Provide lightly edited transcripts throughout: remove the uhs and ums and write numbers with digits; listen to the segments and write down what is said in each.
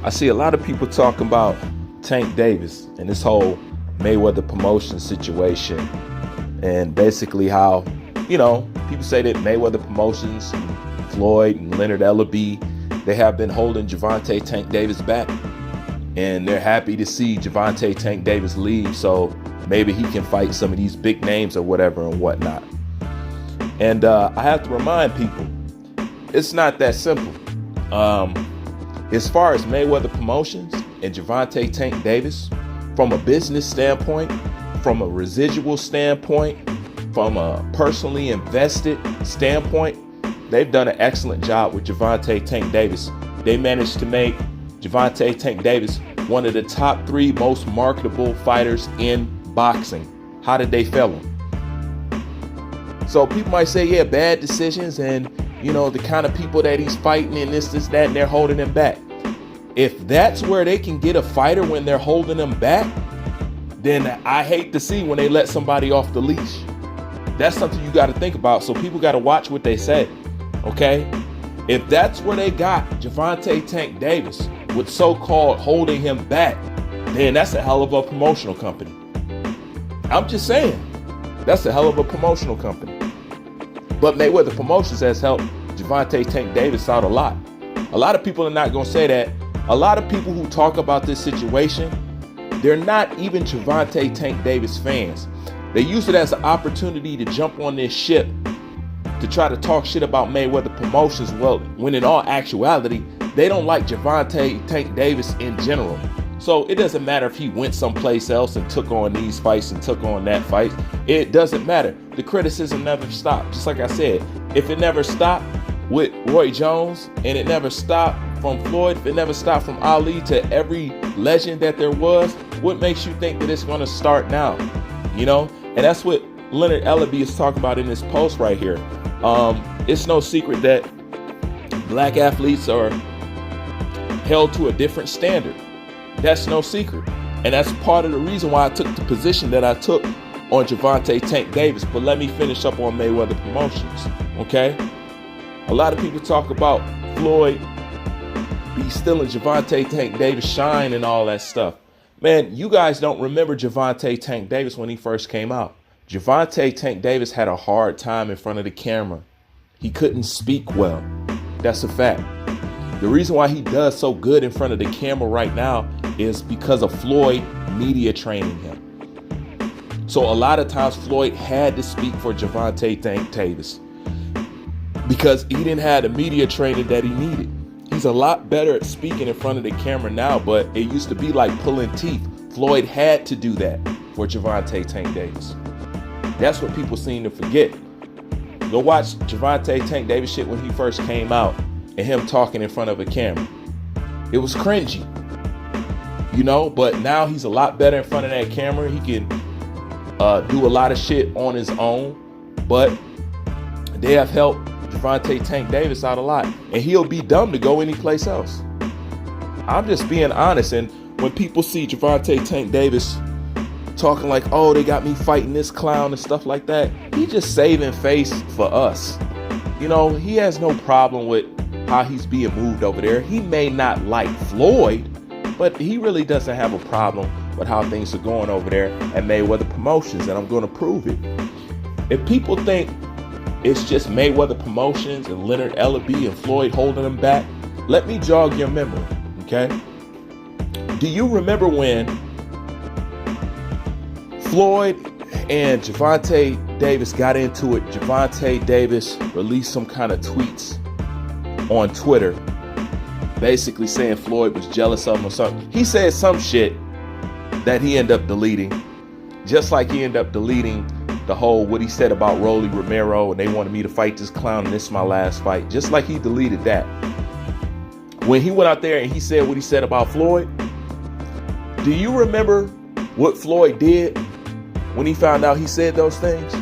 I see a lot of people talking about Tank Davis and this whole Mayweather promotion situation, and basically how, people say that Mayweather Promotions, Floyd and Leonard Ellaby, they have been holding Gervonta Tank Davis back, and they're happy to see Gervonta Tank Davis leave so maybe he can fight some of these big names or whatever and whatnot. And I have to remind people, it's not that simple. As far as Mayweather Promotions and Gervonta Tank Davis, from a business standpoint, from a residual standpoint, from a personally invested standpoint, they've done an excellent job with Gervonta Tank Davis. They managed to make Gervonta Tank Davis one of the top 3 most marketable fighters in boxing. How did they fail him? So people might say, yeah, bad decisions and, the kind of people that he's fighting and this, that, and they're holding him back. If that's where they can get a fighter when they're holding them back, then I hate to see when they let somebody off the leash. That's something you got to think about. So people got to watch what they say, okay? If that's where they got Gervonta Tank Davis with so-called holding him back, then that's a hell of a promotional company. I'm just saying, that's a hell of a promotional company. But Mayweather Promotions has helped Gervonta Tank Davis out a lot. A lot of people are not going to say that. A lot of people who talk about this situation, they're not even Gervonta Tank Davis fans. They use it as an opportunity to jump on this ship to try to talk shit about Mayweather Promotions. Well, when in all actuality, they don't like Gervonta Tank Davis in general. So it doesn't matter if he went someplace else and took on these fights and took on that fight. It doesn't matter. The criticism never stopped. Just like I said, if it never stopped with Roy Jones and it never stopped from Floyd, if it never stopped from Ali to every legend that there was, what makes you think that it's going to start now? And that's what Leonard Ellaby is talking about in this post right here. It's no secret that black athletes are held to a different standard. That's no secret. And that's part of the reason why I took the position that I took on Gervonta Tank Davis. But let me finish up on Mayweather Promotions, okay? A lot of people talk about Floyd be stealing Gervonta Tank Davis shine and all that stuff. Man, you guys don't remember Gervonta Tank Davis when he first came out. Gervonta Tank Davis had a hard time in front of the camera. He couldn't speak well. That's a fact. The reason why he does so good in front of the camera right now is because of Floyd media training him. So a lot of times Floyd had to speak for Gervonta Tank Davis because he didn't have the media training that he needed. He's a lot better at speaking in front of the camera now, but it used to be like pulling teeth. Floyd had to do that for Gervonta Tank Davis. That's what people seem to forget. Go watch Gervonta Tank Davis shit when he first came out and him talking in front of a camera. It was cringy, but now he's a lot better in front of that camera. He can do a lot of shit on his own, but they have helped Gervonta Tank Davis out a lot, and he'll be dumb to go anyplace else. I'm just being honest, and when people see Gervonta Tank Davis talking like, oh, they got me fighting this clown and stuff like that, he just saving face for us. He has no problem with how he's being moved over there. He may not like Floyd, but he really doesn't have a problem with how things are going over there at Mayweather Promotions, and I'm going to prove it. If people think it's just Mayweather Promotions and Leonard Ellaby and Floyd holding them back, let me jog your memory, okay? Do you remember when Floyd and Gervonta Davis got into it? Gervonta Davis released some kind of tweets on Twitter basically saying Floyd was jealous of him or something. He said some shit that he ended up deleting, just like he ended up deleting the whole what he said about Rolly Romero and they wanted me to fight this clown and this is my last fight, just like he deleted that. When he went out there and he said what he said about Floyd, do you remember what Floyd did when he found out he said those things?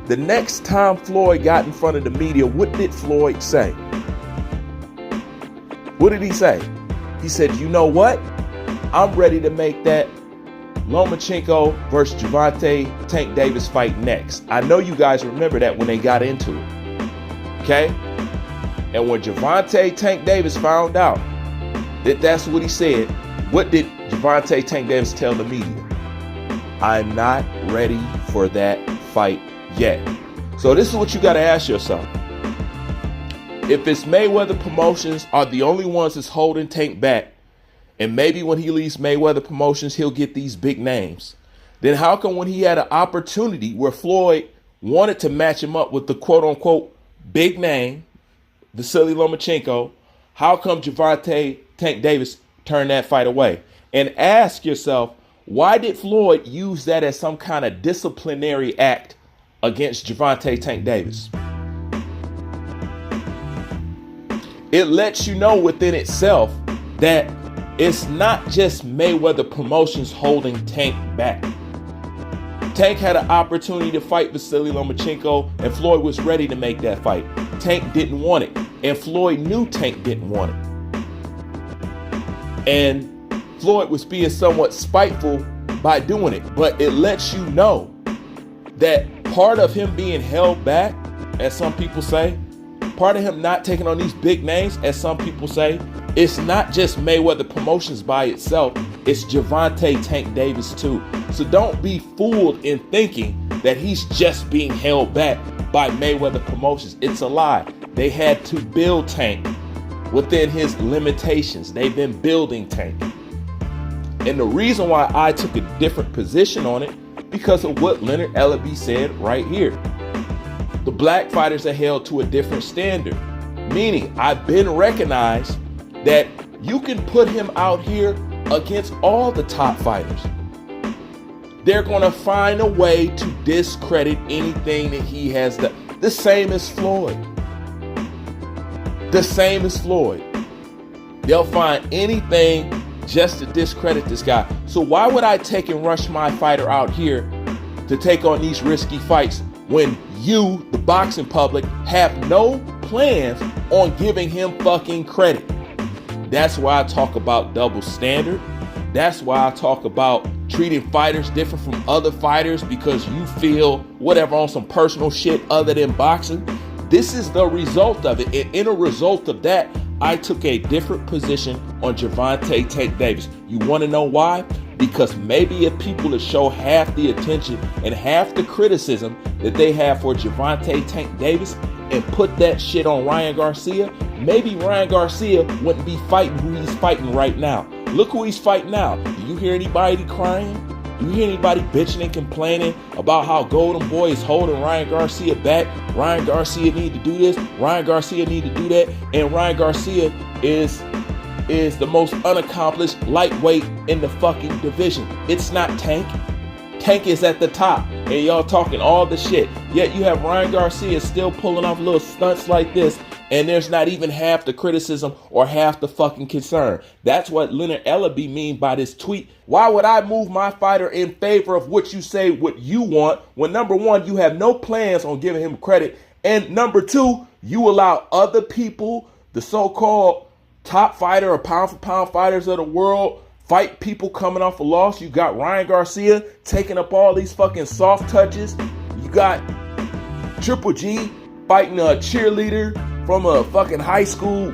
The next time Floyd got in front of the media, what did Floyd say? What did he say? He said, you know what? I'm ready to make that Lomachenko versus Gervonta Tank Davis fight next. I know you guys remember that when they got into it. Okay? And when Gervonta Tank Davis found out That's what he said. What did Gervonta Tank Davis tell the media? I'm not ready for that fight yet. So this is what you got to ask yourself. If it's Mayweather Promotions are the only ones that's holding Tank back, and maybe when he leaves Mayweather Promotions, he'll get these big names, then how come when he had an opportunity where Floyd wanted to match him up with the quote-unquote big name, Vasily Lomachenko, how come Gervonta Tank Davis turned that fight away? And ask yourself, why did Floyd use that as some kind of disciplinary act against Gervonta Tank Davis? It lets you know within itself that it's not just Mayweather Promotions holding Tank back. Tank had an opportunity to fight Vasily Lomachenko, and Floyd was ready to make that fight. Tank didn't want it, and Floyd knew Tank didn't want it. And Floyd was being somewhat spiteful by doing it, but it lets you know that part of him being held back, as some people say, part of him not taking on these big names, as some people say, it's not just Mayweather Promotions by itself, it's Gervonta Tank Davis too. So don't be fooled in thinking that he's just being held back by Mayweather Promotions. It's a lie. They had to build Tank within his limitations. They've been building Tank. And the reason why I took a different position on it, because of what Leonard Ellaby said right here. The black fighters are held to a different standard, meaning I've been recognized that you can put him out here against all the top fighters. They're going to find a way to discredit anything that he has done. The same as Floyd. The same as Floyd. They'll find anything just to discredit this guy. So why would I take and rush my fighter out here to take on these risky fights when you, the boxing public, have no plans on giving him fucking credit? That's why I talk about double standard. That's why I talk about treating fighters different from other fighters because you feel whatever on some personal shit other than boxing. This is the result of it. And in a result of that, I took a different position on Gervonta Tank Davis. You want to know why? Because maybe if people would show half the attention and half the criticism that they have for Gervonta Tank Davis and put that shit on Ryan Garcia, maybe Ryan Garcia wouldn't be fighting who he's fighting right now. Look who he's fighting now. Do you hear anybody crying? Do you hear anybody bitching and complaining about how Golden Boy is holding Ryan Garcia back? Ryan Garcia need to do this. Ryan Garcia need to do that. And Ryan Garcia is the most unaccomplished lightweight in the fucking division. It's not Tank. Tank is at the top. And y'all talking all the shit. Yet you have Ryan Garcia still pulling off little stunts like this. And there's not even half the criticism or half the fucking concern. That's what Leonard Ellaby mean by this tweet. Why would I move my fighter in favor of what you say, what you want, when number one, you have no plans on giving him credit, and number two, you allow other people, the so-called top fighter or pound for pound fighters of the world, fight people coming off a loss. You got Ryan Garcia taking up all these fucking soft touches. You got Triple G fighting a cheerleader from a fucking high school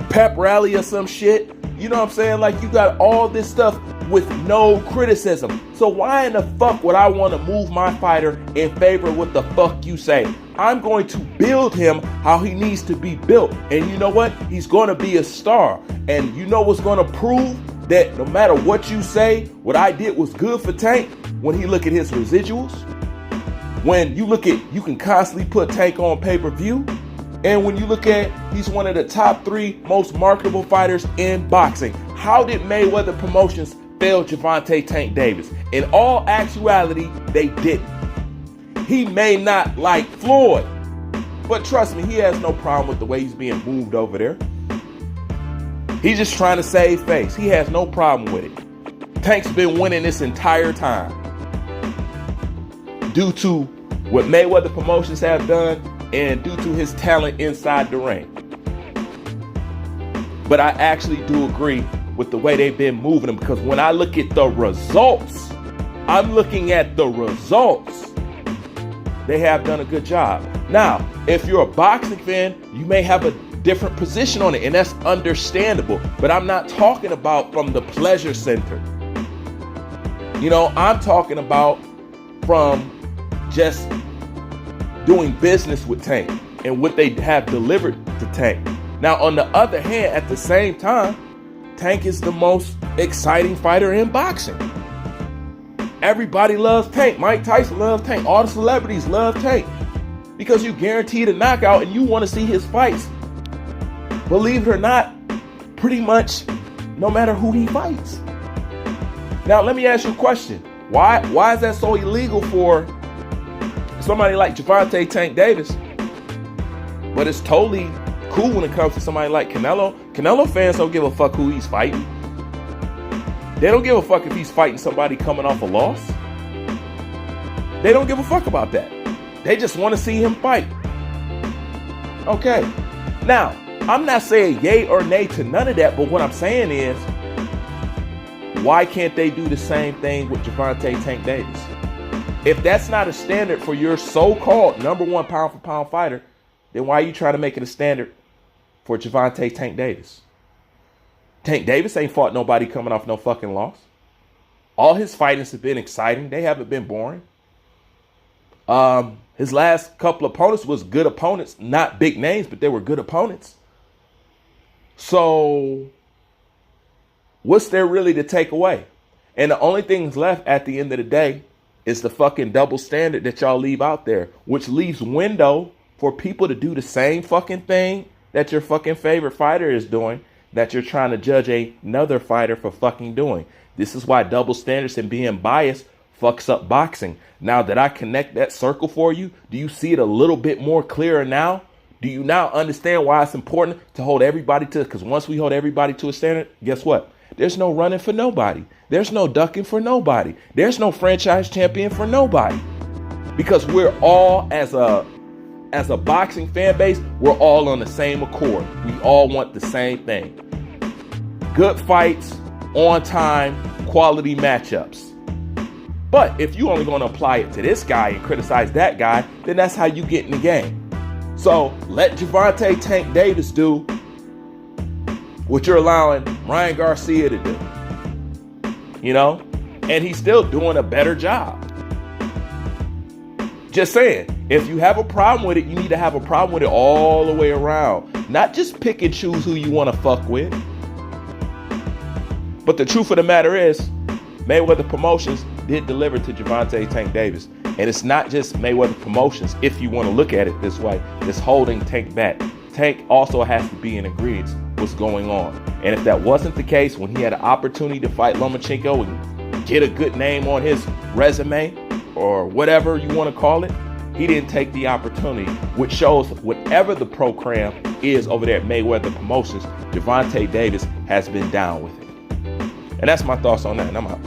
pep rally or some shit. You know what I'm saying? Like, you got all this stuff with no criticism. So why in the fuck would I want to move my fighter in favor of what the fuck you say? I'm going to build him how he needs to be built. And you know what? He's going to be a star. And you know what's going to prove that no matter what you say, what I did was good for Tank? When he look at his residuals. When you look at, you can constantly put Tank on pay-per-view. And when you look at, he's one of the top 3 most marketable fighters in boxing. How did Mayweather Promotions fail Gervonta Tank Davis? In all actuality, they didn't. He may not like Floyd, but trust me, he has no problem with the way he's being moved over there. He's just trying to save face. He has no problem with it. Tank's been winning this entire time due to what Mayweather Promotions have done and due to his talent inside the ring. But I actually do agree with the way they've been moving him, because when I look at the results, I'm looking at the results. They have done a good job. Now, if you're a boxing fan, you may have a different position on it, and that's understandable. But I'm not talking about from the pleasure center. You know, I'm talking about from just doing business with Tank and what they have delivered to Tank. Now, on the other hand, at the same time, Tank is the most exciting fighter in boxing. Everybody loves Tank. Mike Tyson loves Tank. All the celebrities love Tank because you guaranteed a knockout and you want to see his fights. Believe it or not, pretty much no matter who he fights. Now, let me ask you a question. Why is that so illegal for somebody like Gervonta Tank Davis? But it's totally cool when it comes to somebody like Canelo. Canelo fans don't give a fuck who he's fighting. They don't give a fuck if he's fighting somebody coming off a loss. They don't give a fuck about that. They just want to see him fight. Okay. Now, I'm not saying yay or nay to none of that, but what I'm saying is, why can't they do the same thing with Gervonta Tank Davis? If that's not a standard for your so-called number one pound-for-pound fighter, then why are you trying to make it a standard for Gervonta Tank Davis? Tank Davis ain't fought nobody coming off no fucking loss. All his fightings have been exciting. They haven't been boring. His last couple opponents was good opponents, not big names, but they were good opponents. So what's there really to take away? And the only thing left at the end of the day is the fucking double standard that y'all leave out there, which leaves window for people to do the same fucking thing that your fucking favorite fighter is doing, that you're trying to judge another fighter for fucking doing. This is why double standards and being biased fucks up boxing. Now that I connect that circle for you, do you see it a little bit more clearer now? Do you now understand why it's important to hold everybody to, because once we hold everybody to a standard, guess what? There's no running for nobody. There's no ducking for nobody. There's no franchise champion for nobody. Because we're all, as a boxing fan base, we're all on the same accord. We all want the same thing. Good fights, on time, quality matchups. But if you only going to apply it to this guy and criticize that guy, then that's how you get in the game. So let Gervonta Tank Davis do what you're allowing Ryan Garcia to do. You know? And he's still doing a better job. Just saying, if you have a problem with it, you need to have a problem with it all the way around. Not just pick and choose who you want to fuck with. But the truth of the matter is, Mayweather Promotions did deliver to Gervonta Tank Davis. And it's not just Mayweather Promotions, if you want to look at it this way, that's holding Tank back. Tank also has to be in agreement what's going on. And if that wasn't the case, when he had an opportunity to fight Lomachenko and get a good name on his resume, or whatever you want to call it, he didn't take the opportunity, which shows whatever the program is over there at Mayweather Promotions, Gervonta Davis has been down with it. And that's my thoughts on that, and I'm out.